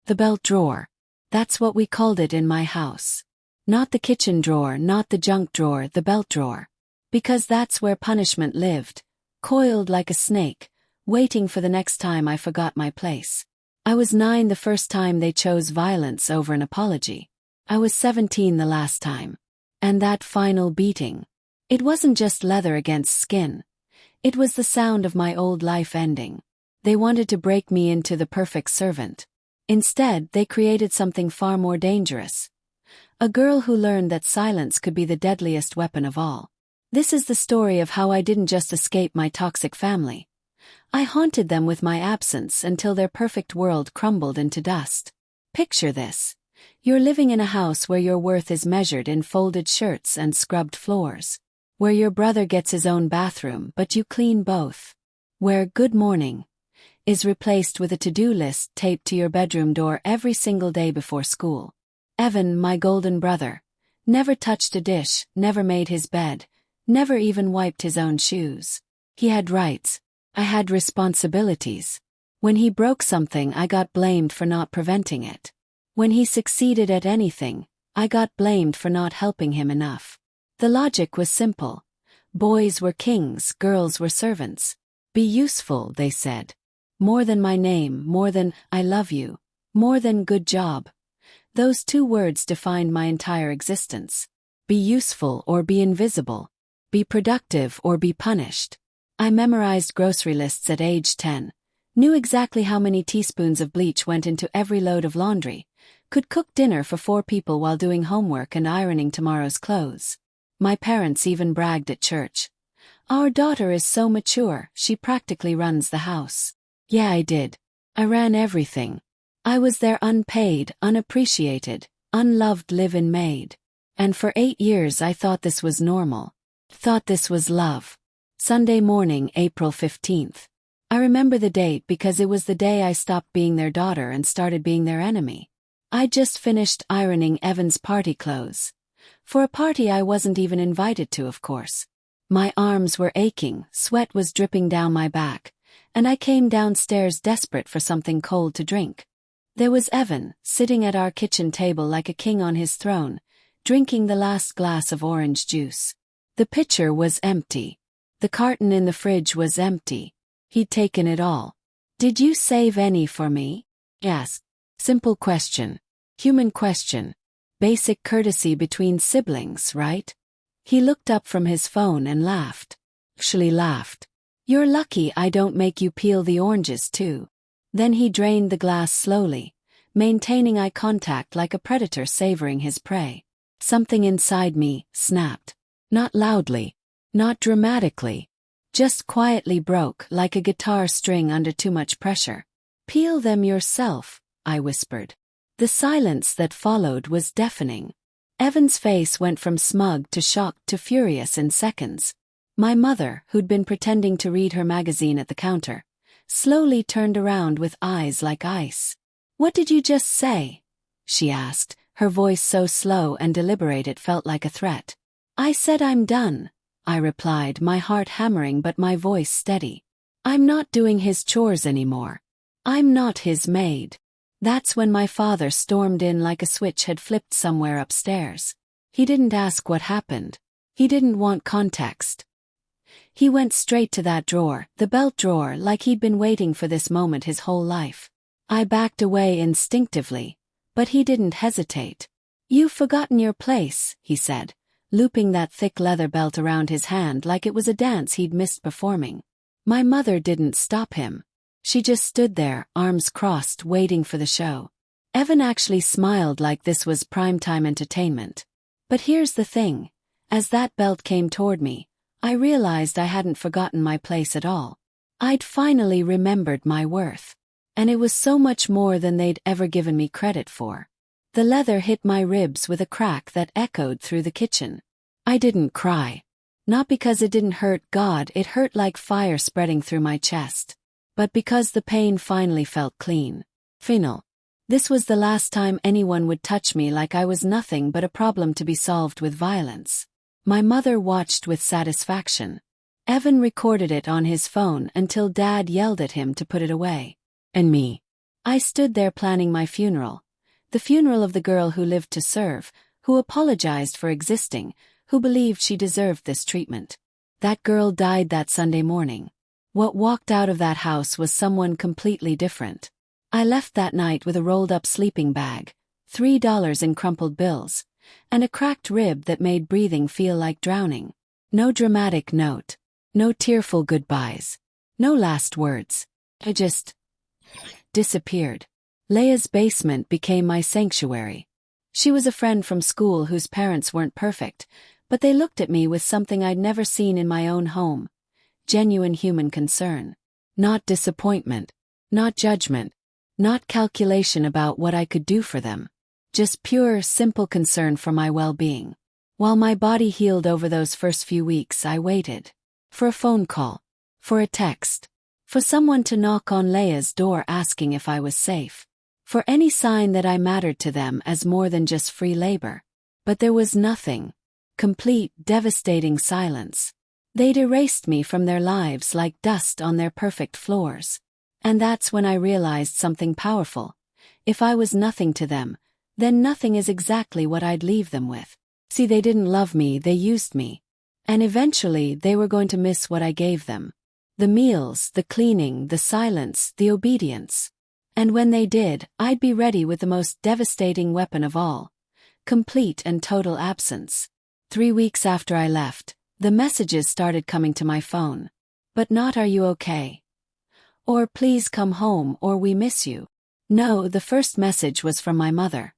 The belt drawer. That's what we called it in my house. Not the kitchen drawer, not the junk drawer, the belt drawer. Because that's where punishment lived, coiled like a snake, waiting for the next time I forgot my place. I was 9 the first time they chose violence over an apology. I was 17 the last time. And that final beating. It wasn't just leather against skin. It was the sound of my old life ending. They wanted to break me into the perfect servant. Instead, they created something far more dangerous. A girl who learned that silence could be the deadliest weapon of all. This is the story of how I didn't just escape my toxic family. I haunted them with my absence until their perfect world crumbled into dust. Picture this. You're living in a house where your worth is measured in folded shirts and scrubbed floors. Where your brother gets his own bathroom but you clean both. Where good morning is replaced with a to-do list taped to your bedroom door every single day before school. Evan, my golden brother, never touched a dish, never made his bed, never even wiped his own shoes. He had rights. I had responsibilities. When he broke something, I got blamed for not preventing it. When he succeeded at anything, I got blamed for not helping him enough. The logic was simple. Boys were kings, girls were servants. Be useful, they said. More than my name, more than I love you, more than good job. Those 2 words defined my entire existence. Be useful or be invisible. Be productive or be punished. I memorized grocery lists at age 10, knew exactly how many teaspoons of bleach went into every load of laundry, could cook dinner for 4 people while doing homework and ironing tomorrow's clothes. My parents even bragged at church. Our daughter is so mature, she practically runs the house. Yeah, I did. I ran everything. I was their unpaid, unappreciated, unloved live-in maid. And for 8 years I thought this was normal. Thought this was love. Sunday morning, April 15th. I remember the date because it was the day I stopped being their daughter and started being their enemy. I'd just finished ironing Evan's party clothes. For a party I wasn't even invited to, of course. My arms were aching, sweat was dripping down my back, and I came downstairs desperate for something cold to drink. There was Evan, sitting at our kitchen table like a king on his throne, drinking the last glass of orange juice. The pitcher was empty. The carton in the fridge was empty. He'd taken it all. Did you save any for me? Yes. Simple question. Human question. Basic courtesy between siblings, right? He looked up from his phone and laughed. Actually laughed. You're lucky I don't make you peel the oranges too. Then he drained the glass slowly, maintaining eye contact like a predator savoring his prey. Something inside me snapped. Not loudly. Not dramatically. Just quietly broke like a guitar string under too much pressure. Peel them yourself, I whispered. The silence that followed was deafening. Evan's face went from smug to shocked to furious in seconds. My mother, who'd been pretending to read her magazine at the counter, slowly turned around with eyes like ice. "What did you just say?" she asked, her voice so slow and deliberate it felt like a threat. "I said I'm done," I replied, my heart hammering but my voice steady. "I'm not doing his chores anymore. I'm not his maid." That's when my father stormed in like a switch had flipped somewhere upstairs. He didn't ask what happened. He didn't want context. He went straight to that drawer, the belt drawer, like he'd been waiting for this moment his whole life. I backed away instinctively, but he didn't hesitate. "You've forgotten your place," he said, looping that thick leather belt around his hand like it was a dance he'd missed performing. My mother didn't stop him. She just stood there, arms crossed, waiting for the show. Evan actually smiled like this was primetime entertainment. But here's the thing. As that belt came toward me, I realized I hadn't forgotten my place at all. I'd finally remembered my worth. And it was so much more than they'd ever given me credit for. The leather hit my ribs with a crack that echoed through the kitchen. I didn't cry. Not because it didn't hurt, God, it hurt like fire spreading through my chest. But because the pain finally felt clean. Final. This was the last time anyone would touch me like I was nothing but a problem to be solved with violence. My mother watched with satisfaction. Evan recorded it on his phone until Dad yelled at him to put it away. And me. I stood there planning my funeral. The funeral of the girl who lived to serve, who apologized for existing, who believed she deserved this treatment. That girl died that Sunday morning. What walked out of that house was someone completely different. I left that night with a rolled-up sleeping bag, $3 in crumpled bills, and a cracked rib that made breathing feel like drowning. No dramatic note. No tearful goodbyes. No last words. I just disappeared. Leia's basement became my sanctuary. She was a friend from school whose parents weren't perfect, but they looked at me with something I'd never seen in my own home. Genuine human concern. Not disappointment. Not judgment. Not calculation about what I could do for them. Just pure, simple concern for my well-being. While my body healed over those first few weeks, I waited. For a phone call. For a text. For someone to knock on Leia's door asking if I was safe. For any sign that I mattered to them as more than just free labor. But there was nothing. Complete, devastating silence. They'd erased me from their lives like dust on their perfect floors. And that's when I realized something powerful. If I was nothing to them, then nothing is exactly what I'd leave them with. See, they didn't love me, they used me. And eventually they were going to miss what I gave them. The meals, the cleaning, the silence, the obedience. And when they did, I'd be ready with the most devastating weapon of all. Complete and total absence. 3 weeks after I left, the messages started coming to my phone. But not "Are you okay?" Or "Please come home" or "We miss you." No, the first message was from my mother.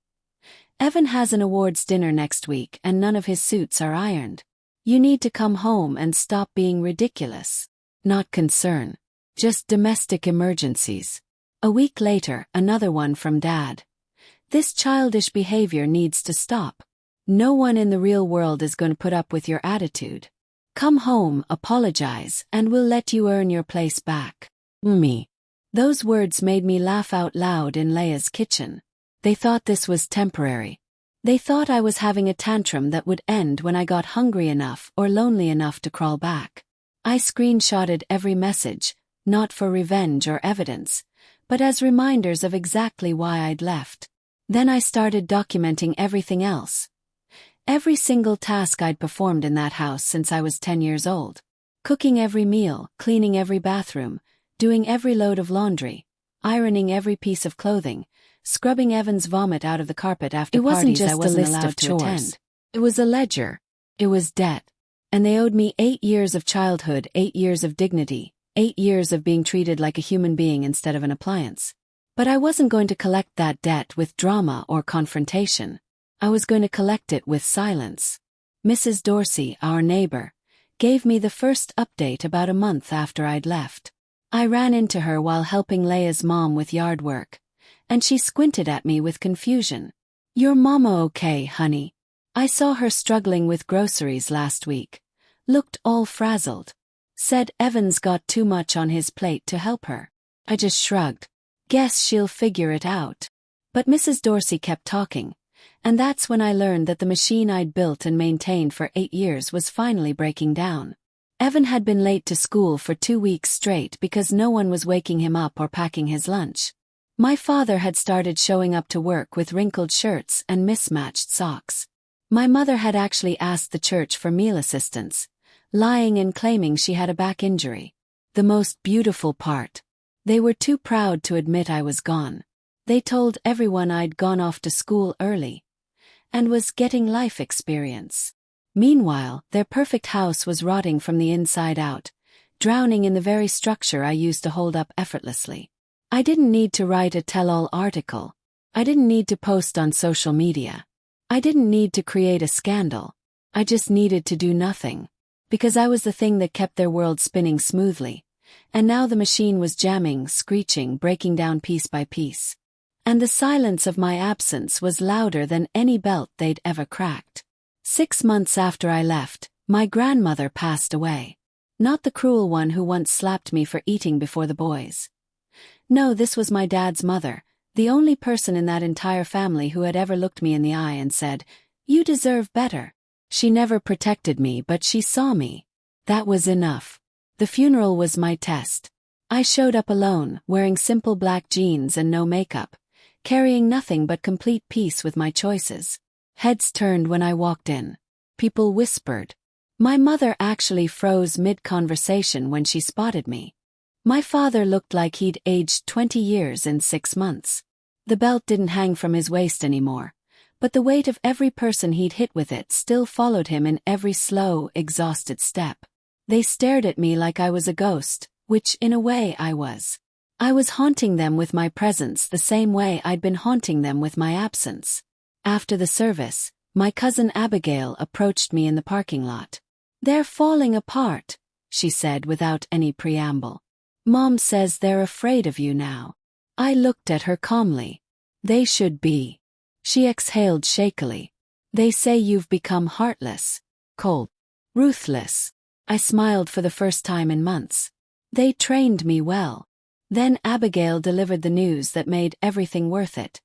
"Evan has an awards dinner next week and none of his suits are ironed. You need to come home and stop being ridiculous." Not concern. Just domestic emergencies. A week later, another one from Dad. "This childish behavior needs to stop. No one in the real world is going to put up with your attitude. Come home, apologize, and we'll let you earn your place back." Me. Those words made me laugh out loud in Leia's kitchen. They thought this was temporary. They thought I was having a tantrum that would end when I got hungry enough or lonely enough to crawl back. I screenshotted every message, not for revenge or evidence, but as reminders of exactly why I'd left. Then I started documenting everything else. Every single task I'd performed in that house since I was 10 years old. Cooking every meal, cleaning every bathroom, doing every load of laundry, ironing every piece of clothing, scrubbing Evan's vomit out of the carpet after parties I wasn't allowed to attend. It was a ledger. It was debt. And they owed me 8 years of childhood, 8 years of dignity, 8 years of being treated like a human being instead of an appliance. But I wasn't going to collect that debt with drama or confrontation. I was going to collect it with silence. Mrs. Dorsey, our neighbor, gave me the first update about a month after I'd left. I ran into her while helping Leia's mom with yard work, and she squinted at me with confusion. "Your mama okay, honey? I saw her struggling with groceries last week. Looked all frazzled. Said Evan's got too much on his plate to help her." I just shrugged. Guess she'll figure it out. But Mrs. Dorsey kept talking, and that's when I learned that the machine I'd built and maintained for 8 years was finally breaking down. Evan had been late to school for 2 weeks straight because no one was waking him up or packing his lunch. My father had started showing up to work with wrinkled shirts and mismatched socks. My mother had actually asked the church for meal assistance, lying and claiming she had a back injury. The most beautiful part. They were too proud to admit I was gone. They told everyone I'd gone off to school early and was getting life experience. Meanwhile, their perfect house was rotting from the inside out, drowning in the very structure I used to hold up effortlessly. I didn't need to write a tell-all article. I didn't need to post on social media. I didn't need to create a scandal. I just needed to do nothing. Because I was the thing that kept their world spinning smoothly. And now the machine was jamming, screeching, breaking down piece by piece. And the silence of my absence was louder than any belt they'd ever cracked. 6 months after I left, my grandmother passed away. Not the cruel one who once slapped me for eating before the boys. No, this was my dad's mother, the only person in that entire family who had ever looked me in the eye and said, "You deserve better." She never protected me, but she saw me. That was enough. The funeral was my test. I showed up alone, wearing simple black jeans and no makeup, carrying nothing but complete peace with my choices. Heads turned when I walked in. People whispered. My mother actually froze mid-conversation when she spotted me. My father looked like he'd aged 20 years in 6 months. The belt didn't hang from his waist anymore, but the weight of every person he'd hit with it still followed him in every slow, exhausted step. They stared at me like I was a ghost, which in a way I was. I was haunting them with my presence the same way I'd been haunting them with my absence. After the service, my cousin Abigail approached me in the parking lot. "They're falling apart," she said without any preamble. "Mom says they're afraid of you now." I looked at her calmly. "They should be." She exhaled shakily. "They say you've become heartless, cold, ruthless." I smiled for the first time in months. They trained me well. Then Abigail delivered the news that made everything worth it.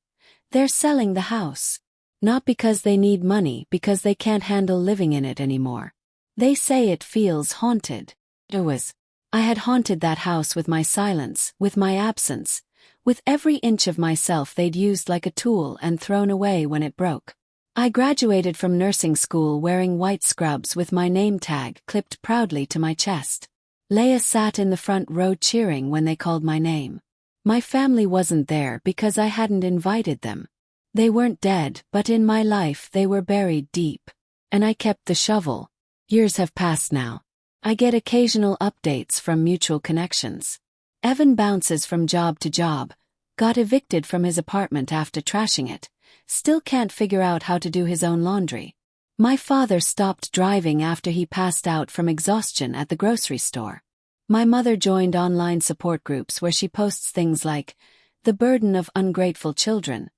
They're selling the house. Not because they need money, because they can't handle living in it anymore. They say it feels haunted. I had haunted that house with my silence, with my absence, with every inch of myself they'd used like a tool and thrown away when it broke. I graduated from nursing school wearing white scrubs with my name tag clipped proudly to my chest. Leia sat in the front row cheering when they called my name. My family wasn't there because I hadn't invited them. They weren't dead, but in my life they were buried deep. And I kept the shovel. Years have passed now. I get occasional updates from mutual connections. Evan bounces from job to job, got evicted from his apartment after trashing it, still can't figure out how to do his own laundry. My father stopped driving after he passed out from exhaustion at the grocery store. My mother joined online support groups where she posts things like, "The burden of ungrateful children,"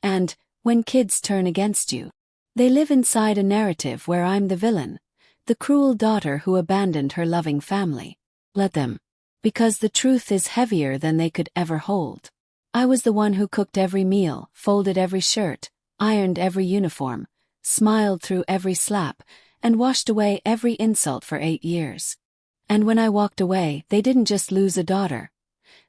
and "When kids turn against you." They live inside a narrative where I'm the villain, the cruel daughter who abandoned her loving family. Let them. Because the truth is heavier than they could ever hold. I was the one who cooked every meal, folded every shirt, ironed every uniform, smiled through every slap, and washed away every insult for 8 years. And when I walked away, they didn't just lose a daughter.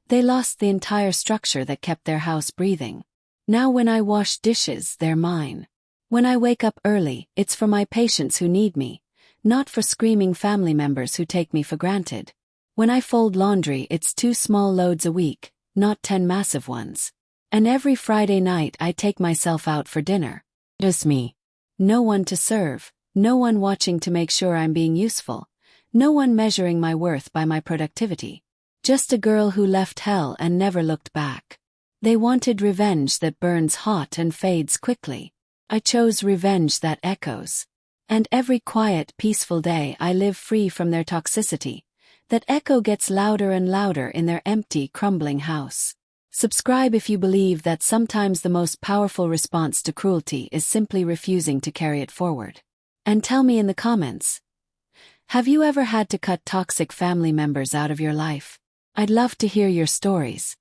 They lost the entire structure that kept their house breathing. Now when I wash dishes, they're mine. When I wake up early, it's for my patients who need me, not for screaming family members who take me for granted. When I fold laundry, it's 2 small loads a week, not 10 massive ones. And every Friday night I take myself out for dinner. Just me. No one to serve, no one watching to make sure I'm being useful, no one measuring my worth by my productivity. Just a girl who left hell and never looked back. They wanted revenge that burns hot and fades quickly. I chose revenge that echoes. And every quiet, peaceful day I live free from their toxicity. That echo gets louder and louder in their empty, crumbling house. Subscribe if you believe that sometimes the most powerful response to cruelty is simply refusing to carry it forward. And tell me in the comments, have you ever had to cut toxic family members out of your life? I'd love to hear your stories.